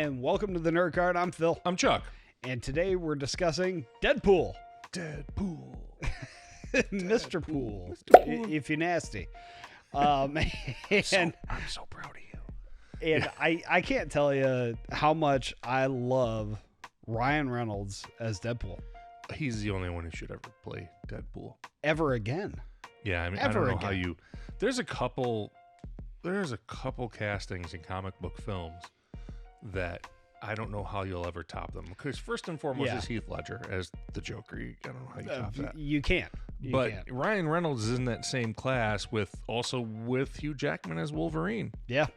and welcome to the Nerd Card. I'm Phil. I'm Chuck. And today we're discussing Deadpool. Deadpool. Mr. Pool, if you're nasty. I'm so proud of you. And I can't tell you how much I love Ryan Reynolds as Deadpool. He's the only one who should ever play Deadpool. Ever again. Yeah, I mean, Ever I don't know again. how you... There's a couple castings in comic book films that I don't know how you'll ever top them. Because first and foremost is Heath Ledger as the Joker. I don't know how you top that. You can't. But Ryan Reynolds is in that same class with Hugh Jackman as Wolverine. Yeah.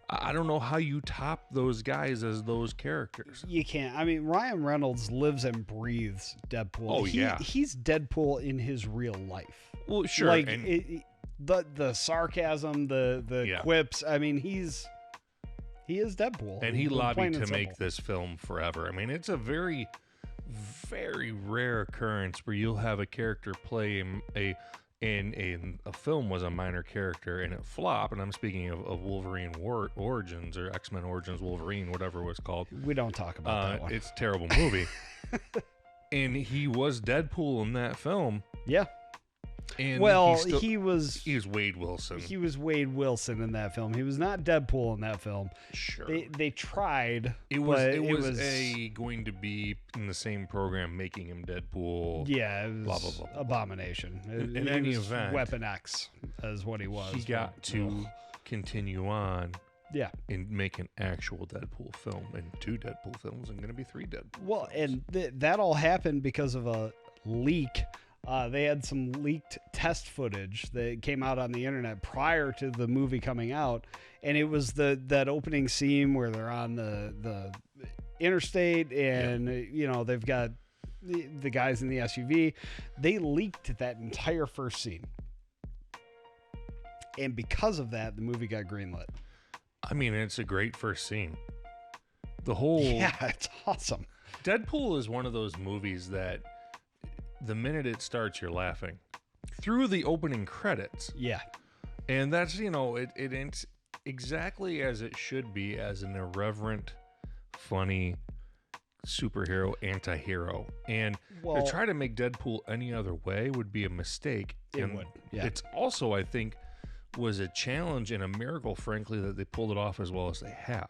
I don't know how you top those guys as those characters. You can't. I mean, Ryan Reynolds lives and breathes Deadpool. Oh, yeah. He's Deadpool in his real life. Well, sure. Like, the sarcasm, the quips. I mean, he is Deadpool. And he lobbied to make this film forever. I mean, it's a very, very rare occurrence where you'll have a character play in a film was a minor character and it flopped. And I'm speaking of Wolverine Origins or X-Men Origins Wolverine, whatever it was called. We don't talk about that one. It's a terrible movie. And he was Deadpool in that film. Yeah. And he was Wade Wilson. He was Wade Wilson in that film. He was not Deadpool in that film. Sure. They tried. It was going to be in the same program making him Deadpool. Yeah, it was blah, blah, blah, blah. Abomination. In any event, Weapon X is what he was. He got to continue on. Yeah. And make an actual Deadpool film, and 2 Deadpool films, and going to be 3 Deadpool films. And that all happened because of a leak. They had some leaked test footage that came out on the internet prior to the movie coming out, and it was that opening scene where they're on the interstate, and they've got the guys in the SUV. They leaked that entire first scene, and because of that, the movie got greenlit. I mean, it's a great first scene. It's awesome. Deadpool is one of those movies that the minute it starts, you're laughing through the opening credits. Yeah. And that's, it's exactly as it should be, as an irreverent, funny superhero, anti-hero. And to try to make Deadpool any other way would be a mistake. It would. Yeah. It's also, I think, was a challenge and a miracle, frankly, that they pulled it off as well as they have.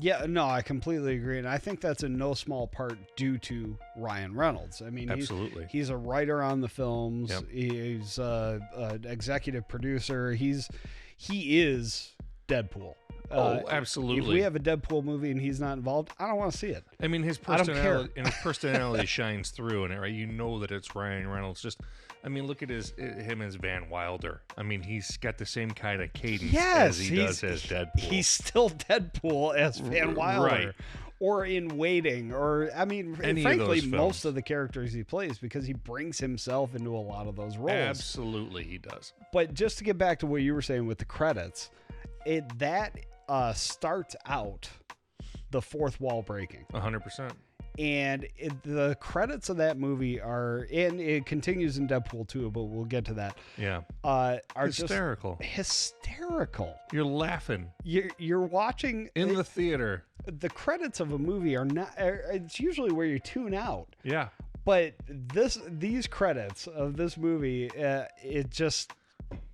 Yeah, no, I completely agree. And I think that's in no small part due to Ryan Reynolds. I mean, absolutely. He's a writer on the films. Yep. He's an executive producer. He is Deadpool. Absolutely. If we have a Deadpool movie and he's not involved, I don't want to see it. I mean, his personality shines through in it, right? You know that it's Ryan Reynolds. Look at him as Van Wilder. I mean, he's got the same kind of cadence as he does as Deadpool. He's still Deadpool as Van Wilder. Right. Or in Waiting, or, I mean, frankly, most of the characters he plays, because he brings himself into a lot of those roles. Absolutely, he does. But just to get back to what you were saying with the credits, that starts out the fourth wall breaking. 100%. And the credits of that movie and it continues in Deadpool 2, but we'll get to that. Yeah. Are hysterical. Just hysterical. You're laughing. You're watching in the theater. The credits of a movie are not. It's usually where you tune out. Yeah. But these credits of this movie,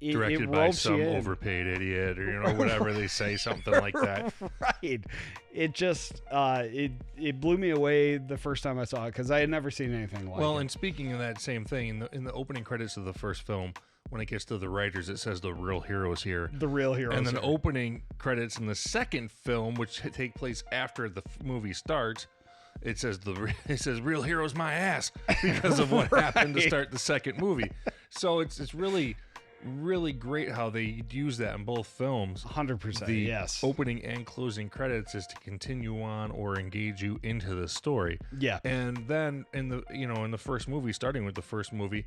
directed by some overpaid idiot, or whatever they say, something like that. Right. It just it blew me away the first time I saw it, because I had never seen anything like it. Well, and speaking of that same thing, in the opening credits of the first film, when it gets to the writers, it says the real heroes here. The real heroes. And then opening credits in the second film, which take place after the movie starts, it says real heroes my ass, because of what happened to start the second movie. So it's really great how they use that in both films. 100%. The yes. opening and closing credits is to continue on or engage you into the story. Yeah. And then in the first movie, starting with the first movie,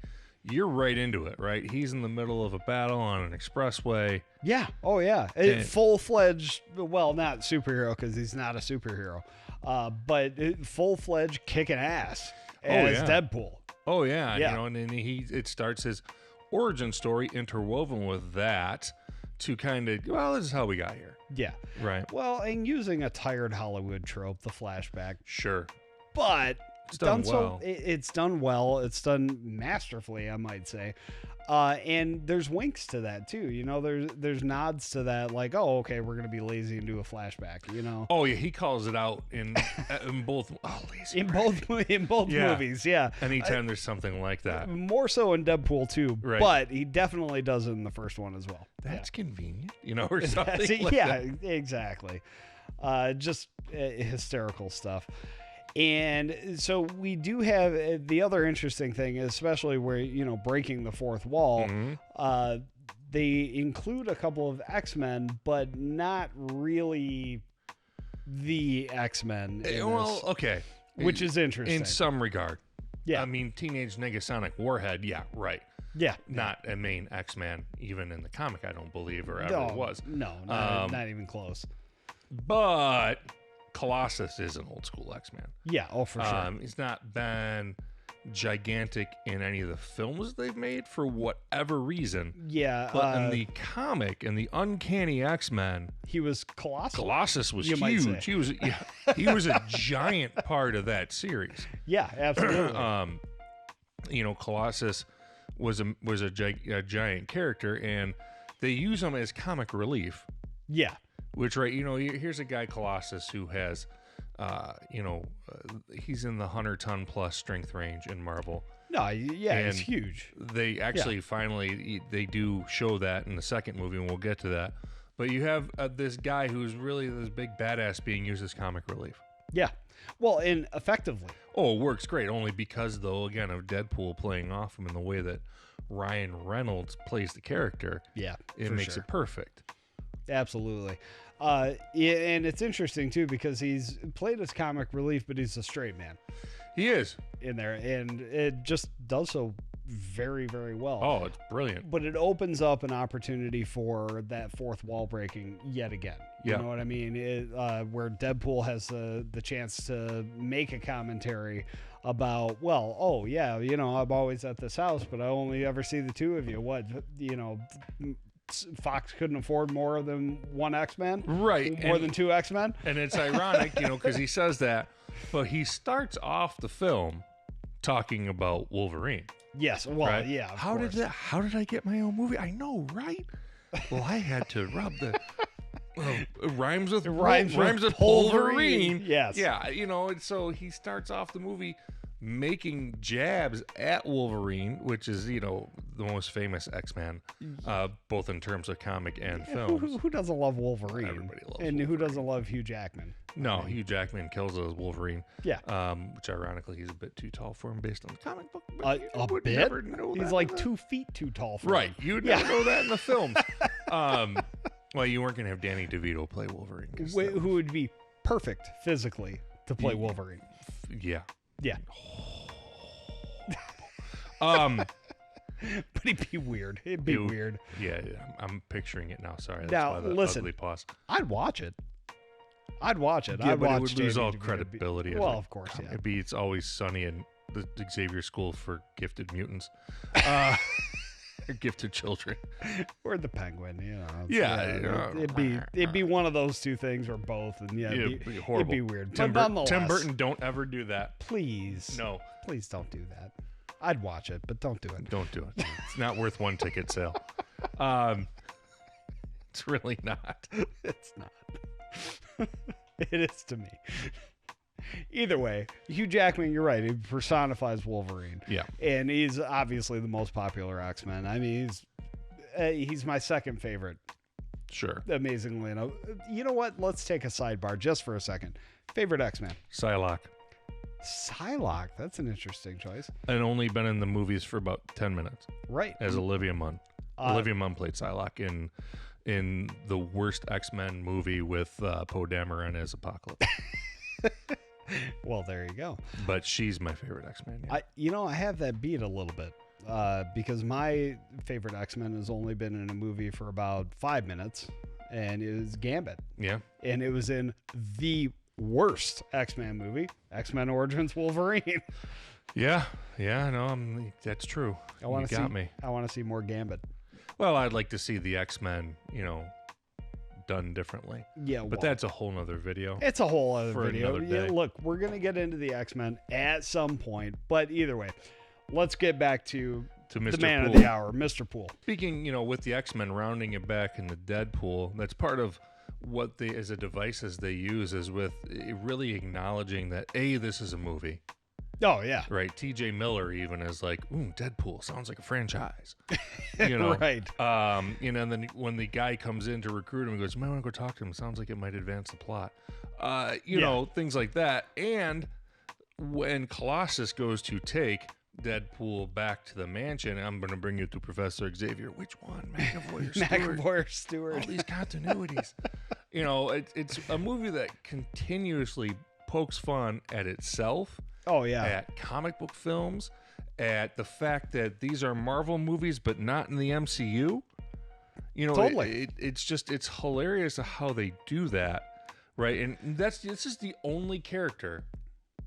you're right into it, right? He's in the middle of a battle on an expressway. Yeah. Oh yeah. Full-fledged, well, not superhero, because he's not a superhero, but full-fledged kicking ass as Deadpool. Oh yeah. And then it starts his origin story interwoven with that to kind of, well, this is how we got here. Yeah. Right. Well, and using a tired Hollywood trope, the flashback. Sure. But It's done well. It's done well. It's done masterfully, I might say. And there's winks to that too. You know, there's nods to that, like, oh, okay, we're gonna be lazy and do a flashback. You know. Oh yeah, he calls it out in both. Oh, lazy. In both movies, yeah. Anytime there's something like that. More so in Deadpool 2, Right. but he definitely does it in the first one as well. That's convenient, you know, or something. Yeah, exactly. Just hysterical stuff. And so we do have the other interesting thing, especially where, you know, breaking the fourth wall. Mm-hmm. They include a couple of X-Men, but not really the X-Men. Well, okay. Which is interesting. In some regard. Yeah. I mean, Teenage Negasonic Warhead, yeah, right. Yeah. Not a main X-Man, even in the comic, I don't believe, or ever was. No, not even close. But Colossus is an old school X-Man. Yeah, oh, for sure. He's not been gigantic in any of the films they've made for whatever reason. Yeah. But in the comic, in the Uncanny X-Men, he was colossal. Colossus was You might say. huge. He was a giant part of that series. Yeah, absolutely. You know, Colossus was a giant character, and they use him as comic relief. Yeah. Which, right, you know, here's a guy, Colossus, who has, he's in the 100-ton plus strength range in Marvel. No, yeah, And it's huge. They actually finally, they do show that in the second movie, and we'll get to that. But you have this guy who's really this big badass being used as comic relief. Yeah. Well, and effectively. Oh, it works great, only because, though, again, of Deadpool playing off him in the way that Ryan Reynolds plays the character. Yeah, It makes it perfect. Absolutely. And it's interesting, too, because he's played as comic relief, but he's a straight man. He is. In there, and it just does so very, very well. Oh, it's brilliant. But it opens up an opportunity for that fourth wall breaking yet again. You know what I mean? Where Deadpool has the chance to make a commentary about, well, oh, yeah, you know, I'm always at this house, but I only ever see the two of you. What, you know, Fox couldn't afford more than one X-Men? Right. More than two X-Men? And it's ironic, you know, because he says that, but he starts off the film talking about Wolverine. Yes. Well, right? yeah. How did I get my own movie? I know, right? Well, I had to rub the rhymes with Polverine. Yes. Yeah, you know, and so he starts off the movie making jabs at Wolverine, which is, you know, the most famous X-Man, both in terms of comic and films. Who doesn't love Wolverine? Everybody loves And Wolverine. who doesn't love Hugh Jackman? No, Hugh Jackman kills as Wolverine. Yeah. Which ironically he's a bit too tall for him based on the comic book. A bit? Never know He's that like in 2 feet too tall for right. him. You'd never know that in the films. Well, you weren't gonna have Danny DeVito play Wolverine. Who would be perfect physically to play Wolverine? Yeah. Yeah. But it'd be weird. It'd be weird. Yeah, I'm picturing it now. Sorry. That's Now, why the listen, ugly pause. I'd watch it. Yeah, I'd watch but it would lose Jamie all DeVito credibility. Well, of course, yeah. It's Always Sunny in the Xavier School for Gifted Mutants. Gifted children. Or the Penguin, you know. Yeah. It'd be one of those two things or both, and It'd be horrible. It'd be weird. Tim But nonetheless, Burton, don't ever do that. please, No, please don't do that. I'd watch it, but don't do it. don't do it. It's not worth one ticket sale. It's really not. It's not. It is to me. Either way, Hugh Jackman, you're right. He personifies Wolverine. Yeah. And he's obviously the most popular X-Men. I mean, he's my second favorite. Sure. Amazingly enough. You know what? Let's take a sidebar just for a second. Favorite X-Men? Psylocke. Psylocke. That's an interesting choice. And only been in the movies for about 10 minutes. Right. As Olivia Munn. Olivia Munn played Psylocke in the worst X-Men movie with Poe Dameron as Apocalypse. Well, there you go. But she's my favorite X-Men. Yeah. I have that beat a little bit because my favorite X-Men has only been in a movie for about 5 minutes, and it was Gambit. Yeah. And it was in the worst X-Men movie, X-Men Origins Wolverine. Yeah. Yeah, no, that's true. I want you to got see me. I want to see more Gambit. Well, I'd like to see the X-Men, done differently. Yeah, but that's a whole nother video. It's a whole other for video. another day. Yeah, look, we're gonna get into the X-Men at some point, but either way, let's get back to Mr. the man Poole. of the hour, Mr. Poole. Speaking, with the X-Men rounding it back into Deadpool, that's part of what they, as a devices they use, is with really acknowledging that this is a movie. Oh yeah, Right. T.J. Miller even is like, ooh, Deadpool sounds like a franchise. Right. And then when the guy comes in to recruit him, he goes, you might want to go talk to him. Sounds like it might advance the plot. Things like that. And when Colossus goes to take Deadpool back to the mansion, I'm going to bring you to Professor Xavier. Which one? McAvoy or Stewart? McAvoy or Stewart. All these continuities. It's a movie that continuously pokes fun at itself. Oh yeah. At comic book films, at the fact that these are Marvel movies but not in the MCU. Totally. It's hilarious how they do that, right? And this is the only character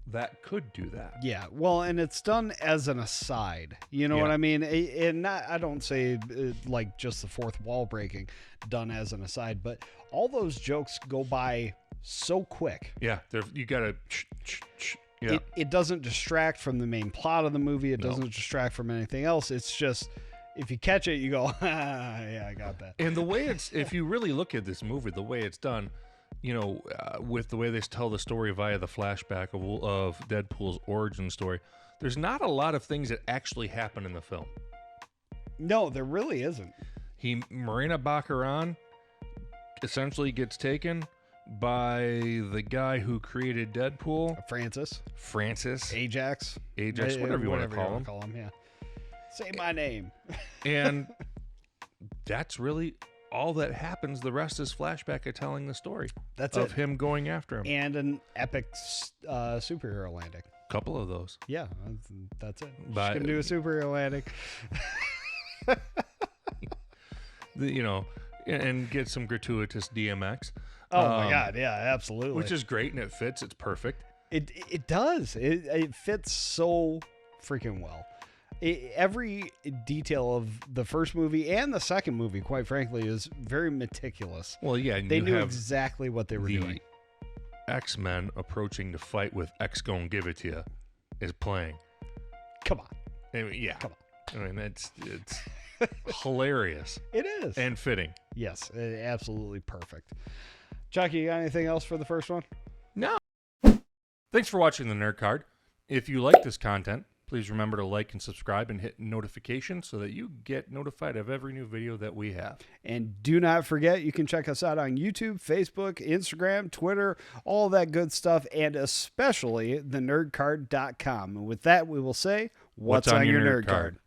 that could do that. Yeah, well, and it's done as an aside. You know what I mean? And I don't say like just the fourth wall breaking, done as an aside, but all those jokes go by so quick. Yeah, you gotta. Yeah. It doesn't distract from the main plot of the movie. It doesn't distract from anything else. It's just, if you catch it, you go, yeah, I got that. And the way if you really look at this movie, the way it's done, with the way they tell the story via the flashback of Deadpool's origin story, there's not a lot of things that actually happen in the film. No, there really isn't. Marina Baccarin essentially gets taken by the guy who created Deadpool. Francis. Ajax, whatever you want to call him. Yeah. Say my name. And that's really all that happens. The rest is flashback of telling the story. That's of him going after him. And an epic superhero landing. Couple of those. Yeah, that's it. Just gonna do a superhero landing. And get some gratuitous DMX. Oh my God, yeah, absolutely. Which is great, and it fits. It's perfect. It does. It fits so freaking well. Every detail of the first movie and the second movie, quite frankly, is very meticulous. Well, yeah, they knew exactly what they were doing. X-Men approaching the fight with X Gon Give It To You is playing. Come on. I mean, yeah. Come on. I mean, it's hilarious. It is. And fitting. Yes, absolutely perfect. Chucky, you got anything else for the first one? No. Thanks for watching the Nerd Card. If you like this content, please remember to like and subscribe and hit notifications so that you get notified of every new video that we have. And do not forget, you can check us out on YouTube, Facebook, Instagram, Twitter, all that good stuff, and especially thenerdcard.com. And with that, we will say, what's on your nerd card?